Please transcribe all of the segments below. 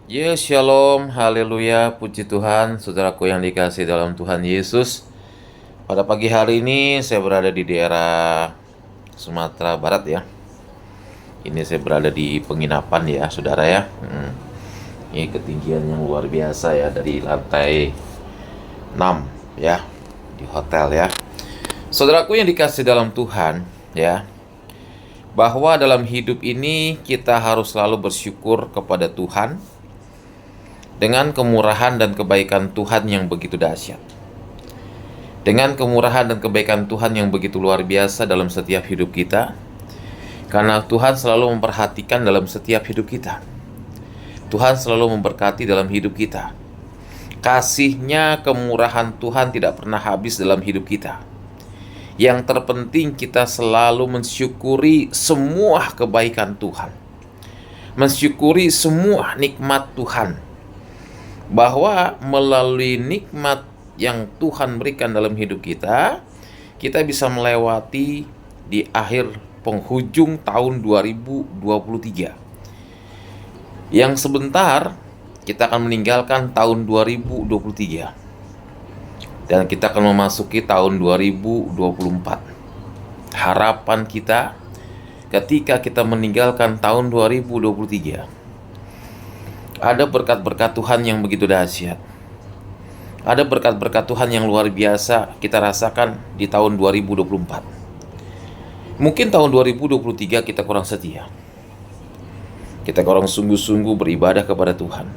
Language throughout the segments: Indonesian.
Ya, shalom, haleluya, puji Tuhan, saudaraku yang dikasihi dalam Tuhan Yesus. Pada pagi hari ini saya berada di daerah Sumatera Barat ya. Ini saya berada di penginapan ya, saudara ya. Ini ketinggian yang luar biasa ya, dari lantai 6 ya, di hotel ya. Saudaraku yang dikasihi dalam Tuhan ya, bahwa dalam hidup ini kita harus selalu bersyukur kepada Tuhan dengan kemurahan dan kebaikan Tuhan yang begitu dahsyat. Dengan kemurahan dan kebaikan Tuhan yang begitu luar biasa dalam setiap hidup kita. Karena Tuhan selalu memperhatikan dalam setiap hidup kita. Tuhan selalu memberkati dalam hidup kita. Kasih-Nya, kemurahan Tuhan tidak pernah habis dalam hidup kita. Yang terpenting kita selalu mensyukuri semua kebaikan Tuhan. Mensyukuri semua nikmat Tuhan. Bahwa melalui nikmat yang Tuhan berikan dalam hidup kita, kita bisa melewati di akhir penghujung tahun 2023. Yang sebentar kita akan meninggalkan tahun 2023. Dan kita akan memasuki tahun 2024. Harapan kita ketika kita meninggalkan tahun 2023, ada berkat-berkat Tuhan yang begitu dahsyat. Ada berkat-berkat Tuhan yang luar biasa kita rasakan di tahun 2024. Mungkin tahun 2023 kita kurang setia. Kita kurang sungguh-sungguh beribadah kepada Tuhan.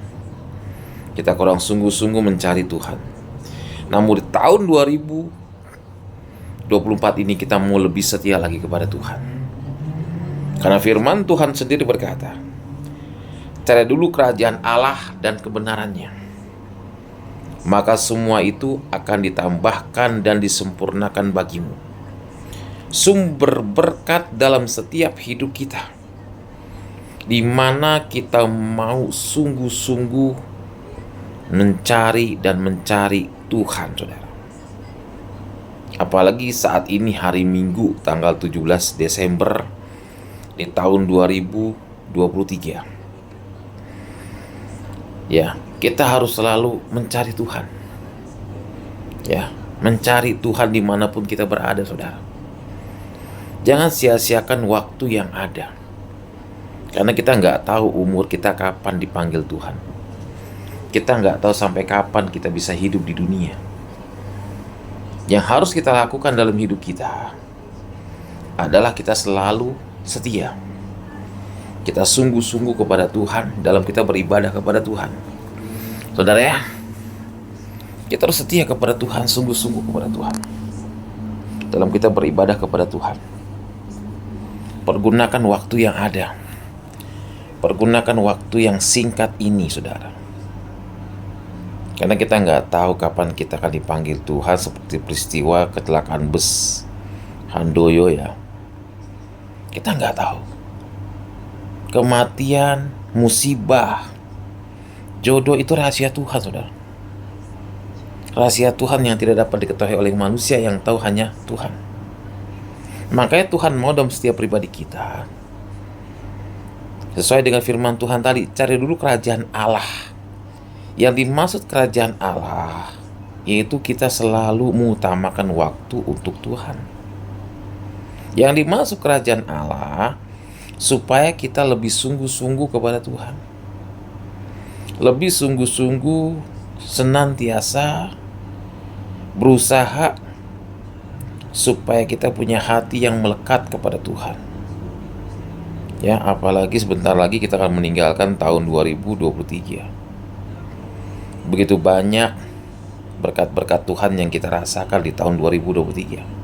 Kita kurang sungguh-sungguh mencari Tuhan. Namun di tahun 2024 ini kita mau lebih setia lagi kepada Tuhan. Karena firman Tuhan sendiri berkata, cari dulu kerajaan Allah dan kebenarannya, maka semua itu akan ditambahkan dan disempurnakan bagimu. Sumber berkat dalam setiap hidup kita, di mana kita mau sungguh-sungguh mencari dan mencari Tuhan, saudara. Apalagi saat ini hari Minggu tanggal 17 Desember di tahun 2023. Ya, kita harus selalu mencari Tuhan. Ya, mencari Tuhan dimanapun kita berada, saudara. Jangan sia-siakan waktu yang ada. Karena kita nggak tahu umur kita kapan dipanggil Tuhan. Kita nggak tahu sampai kapan kita bisa hidup di dunia. Yang harus kita lakukan dalam hidup kita adalah kita selalu setia. Kita sungguh-sungguh kepada Tuhan dalam kita beribadah kepada Tuhan. Saudara ya, kita harus setia kepada Tuhan, sungguh-sungguh kepada Tuhan dalam kita beribadah kepada Tuhan. Pergunakan waktu yang ada. Pergunakan waktu yang singkat ini, saudara. Karena kita nggak tahu kapan kita akan dipanggil Tuhan, seperti peristiwa kecelakaan bus Handoyo ya. Kita nggak tahu. Kematian, musibah, jodoh itu rahasia Tuhan, saudara. Rahasia Tuhan yang tidak dapat diketahui oleh manusia, yang tahu hanya Tuhan. Makanya Tuhan mau dalam setiap pribadi kita, sesuai dengan firman Tuhan tadi, cari dulu kerajaan Allah. Yang dimaksud kerajaan Allah, yaitu kita selalu mengutamakan waktu untuk Tuhan. Yang dimaksud kerajaan Allah, supaya kita lebih sungguh-sungguh kepada Tuhan. Lebih sungguh-sungguh, senantiasa berusaha supaya kita punya hati yang melekat kepada Tuhan. Ya, apalagi sebentar lagi kita akan meninggalkan tahun 2023. Begitu banyak berkat-berkat Tuhan yang kita rasakan di tahun 2023.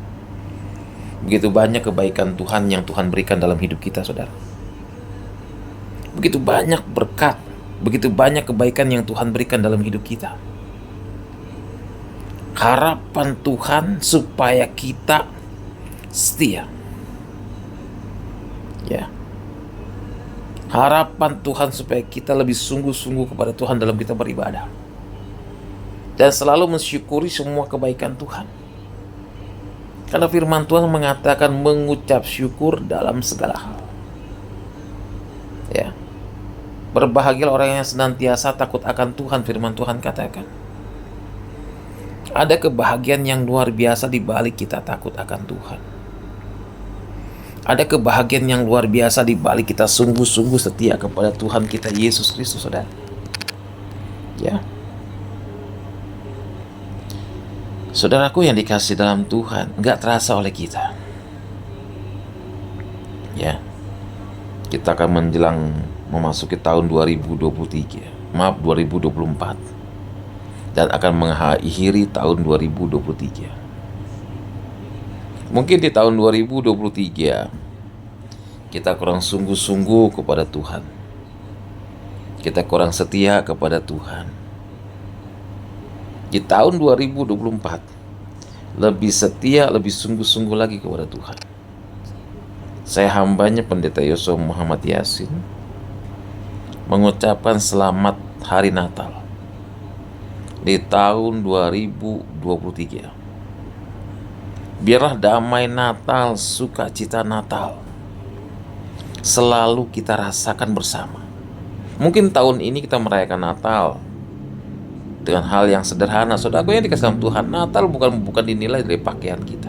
Begitu banyak kebaikan Tuhan yang Tuhan berikan dalam hidup kita, saudara. Begitu banyak berkat, begitu banyak kebaikan yang Tuhan berikan dalam hidup kita. Harapan Tuhan supaya kita setia. Ya. Harapan Tuhan supaya kita lebih sungguh-sungguh kepada Tuhan dalam kita beribadah. Dan selalu mensyukuri semua kebaikan Tuhan. Karena firman Tuhan mengatakan mengucap syukur dalam segala hal. Ya. Berbahagialah orang yang senantiasa takut akan Tuhan, firman Tuhan katakan. Ada kebahagiaan yang luar biasa di balik kita takut akan Tuhan. Ada kebahagiaan yang luar biasa di balik kita sungguh-sungguh setia kepada Tuhan kita Yesus Kristus, saudara. Ya. Saudaraku yang dikasih dalam Tuhan, nggak terasa oleh kita. Ya. Kita akan menjelang memasuki tahun 2024 dan akan mengakhiri tahun 2023. Mungkin di tahun 2023 kita kurang sungguh-sungguh kepada Tuhan. Kita kurang setia kepada Tuhan. Di tahun 2024 lebih setia, lebih sungguh-sungguh lagi kepada Tuhan. Saya hambanya Pendeta Yosua Muhammad Yasin mengucapkan selamat Hari Natal di tahun 2023. Biarlah damai Natal, sukacita Natal selalu kita rasakan bersama. Mungkin tahun ini kita merayakan Natal dengan hal yang sederhana. Saudaraku yang dikasih dalam Tuhan, Natal bukan dinilai dari pakaian kita,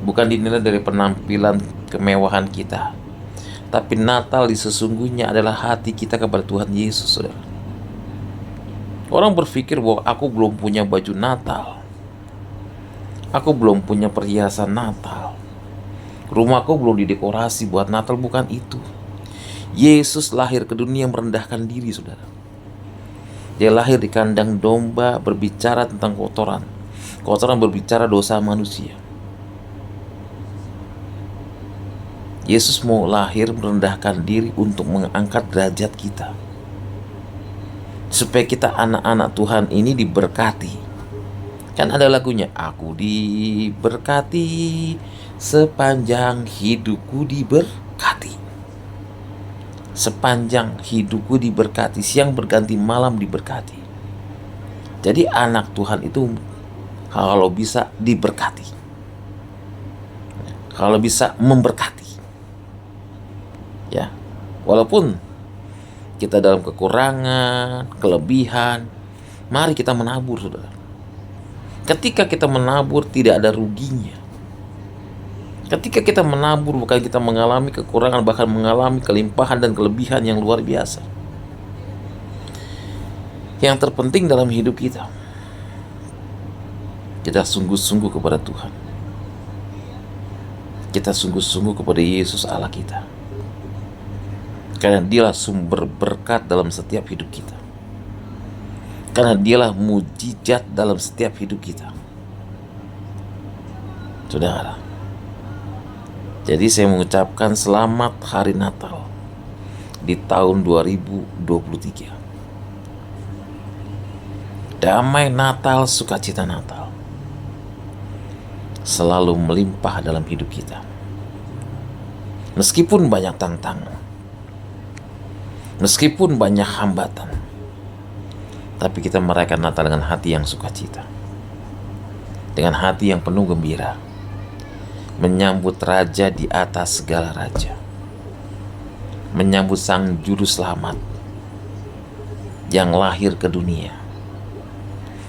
bukan dinilai dari penampilan kemewahan kita, tapi Natal di sesungguhnya adalah hati kita kepada Tuhan Yesus, saudara. Orang berpikir bahwa aku belum punya baju Natal, aku belum punya perhiasan Natal, rumahku belum didekorasi buat Natal. Bukan itu. Yesus lahir ke dunia merendahkan diri, saudara. Dia lahir di kandang domba, berbicara tentang kotoran. Kotoran berbicara dosa manusia. Yesus mau lahir merendahkan diri untuk mengangkat derajat kita, supaya kita anak-anak Tuhan ini diberkati. Kan ada lagunya, aku diberkati sepanjang hidupku diberkati. Sepanjang hidupku diberkati, siang berganti malam diberkati. Jadi anak Tuhan itu kalau bisa diberkati, kalau bisa memberkati. Ya, walaupun kita dalam kekurangan, kelebihan, mari kita menabur, saudara. Ketika kita menabur tidak ada ruginya. Ketika kita menabur bukan kita mengalami kekurangan, bahkan mengalami kelimpahan dan kelebihan yang luar biasa. Yang terpenting dalam hidup kita, kita sungguh-sungguh kepada Tuhan. Kita sungguh-sungguh kepada Yesus Allah kita. Karena Dialah sumber berkat dalam setiap hidup kita. Karena Dialah mujizat dalam setiap hidup kita, saudara. Jadi saya mengucapkan selamat Hari Natal di tahun 2023. Damai Natal, sukacita Natal selalu melimpah dalam hidup kita. Meskipun banyak tantangan, meskipun banyak hambatan, tapi kita merayakan Natal dengan hati yang sukacita, dengan hati yang penuh gembira, menyambut Raja di atas segala raja, menyambut Sang Juru Selamat yang lahir ke dunia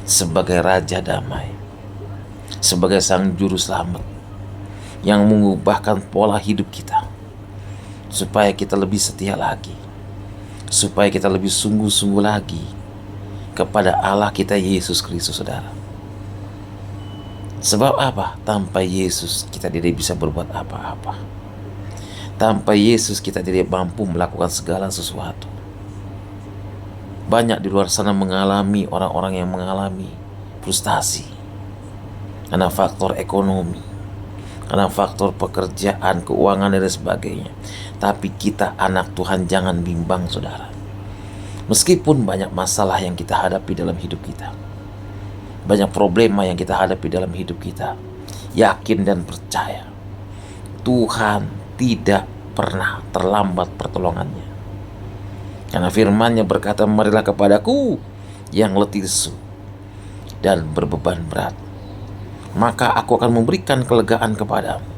sebagai Raja Damai, sebagai Sang Juru Selamat yang mengubahkan pola hidup kita, supaya kita lebih setia lagi, supaya kita lebih sungguh-sungguh lagi kepada Allah kita Yesus Kristus, saudara. Sebab apa? Tanpa Yesus kita tidak bisa berbuat apa-apa. Tanpa Yesus kita tidak mampu melakukan segala sesuatu. Banyak di luar sana mengalami, orang-orang yang mengalami frustasi karena faktor ekonomi, karena faktor pekerjaan, keuangan dan sebagainya. Tapi kita anak Tuhan jangan bimbang, saudara. Meskipun banyak masalah yang kita hadapi dalam hidup kita, banyak problema yang kita hadapi dalam hidup kita, yakin dan percaya Tuhan tidak pernah terlambat pertolongannya. Karena firman-Nya berkata, marilah kepadaku yang letih lesu dan berbeban berat, maka aku akan memberikan kelegaan kepadamu.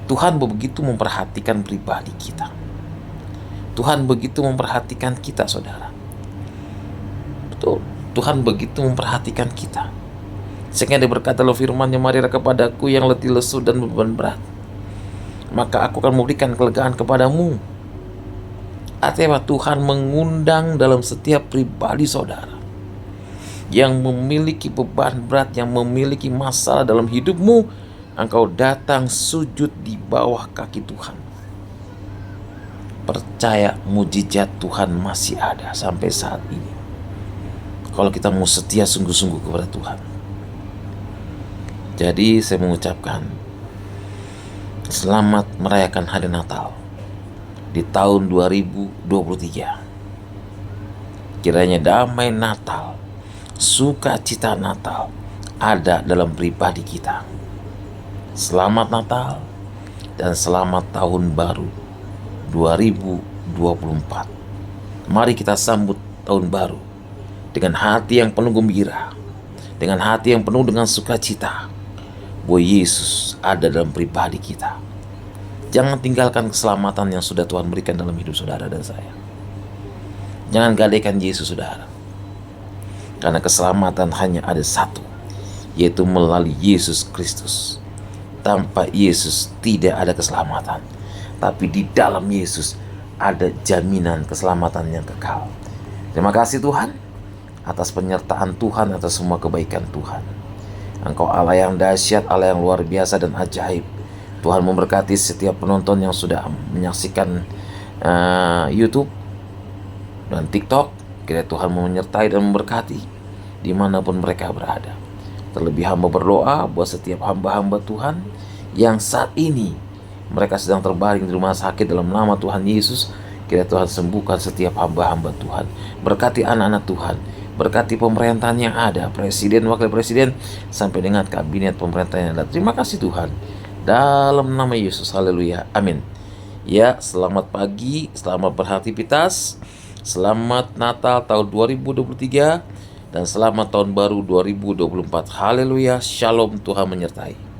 Tuhan begitu memperhatikan pribadi kita. Tuhan begitu memperhatikan kita, saudara. Betul, Tuhan begitu memperhatikan kita. Sehingga dia berkata dalam firman-Nya, marilah kepadaku yang letih lesu dan beban berat, maka aku akan memberikan kelegaan kepadamu. Artinya Tuhan mengundang dalam setiap pribadi saudara yang memiliki beban berat, yang memiliki masalah dalam hidupmu, engkau datang sujud di bawah kaki Tuhan. Percaya, mujizat Tuhan masih ada sampai saat ini, kalau kita mau setia sungguh-sungguh kepada Tuhan. Jadi saya mengucapkan selamat merayakan hari Natal di tahun 2023. Kiranya damai Natal, sukacita Natal ada dalam pribadi kita. Selamat Natal dan selamat tahun baru 2024. Mari kita sambut tahun baru dengan hati yang penuh gembira, dengan hati yang penuh dengan sukacita, bahwa Yesus ada dalam pribadi kita. Jangan tinggalkan keselamatan yang sudah Tuhan berikan dalam hidup saudara dan saya. Jangan gadaikan Yesus, saudara. Karena keselamatan hanya ada satu, yaitu melalui Yesus Kristus. Tanpa Yesus tidak ada keselamatan. Tapi di dalam Yesus ada jaminan keselamatan yang kekal. Terima kasih Tuhan atas penyertaan Tuhan, atas semua kebaikan Tuhan. Engkau Allah yang dahsyat, Allah yang luar biasa dan ajaib. Tuhan memberkati setiap penonton yang sudah menyaksikan YouTube dan TikTok. Kiranya Tuhan menyertai dan memberkati dimanapun mereka berada. Terlebih hamba berdoa buat setiap hamba-hamba Tuhan yang saat ini mereka sedang terbaring di rumah sakit, dalam nama Tuhan Yesus. Kiranya Tuhan sembuhkan setiap hamba-hamba Tuhan. Berkati anak-anak Tuhan, berkati pemerintahan yang ada, presiden, wakil presiden, sampai dengan kabinet pemerintahan yang ada. Terima kasih Tuhan, dalam nama Yesus, haleluya, amin. Ya, selamat pagi, selamat beraktivitas, selamat Natal tahun 2023, dan selamat tahun baru 2024. Haleluya, shalom, Tuhan menyertai.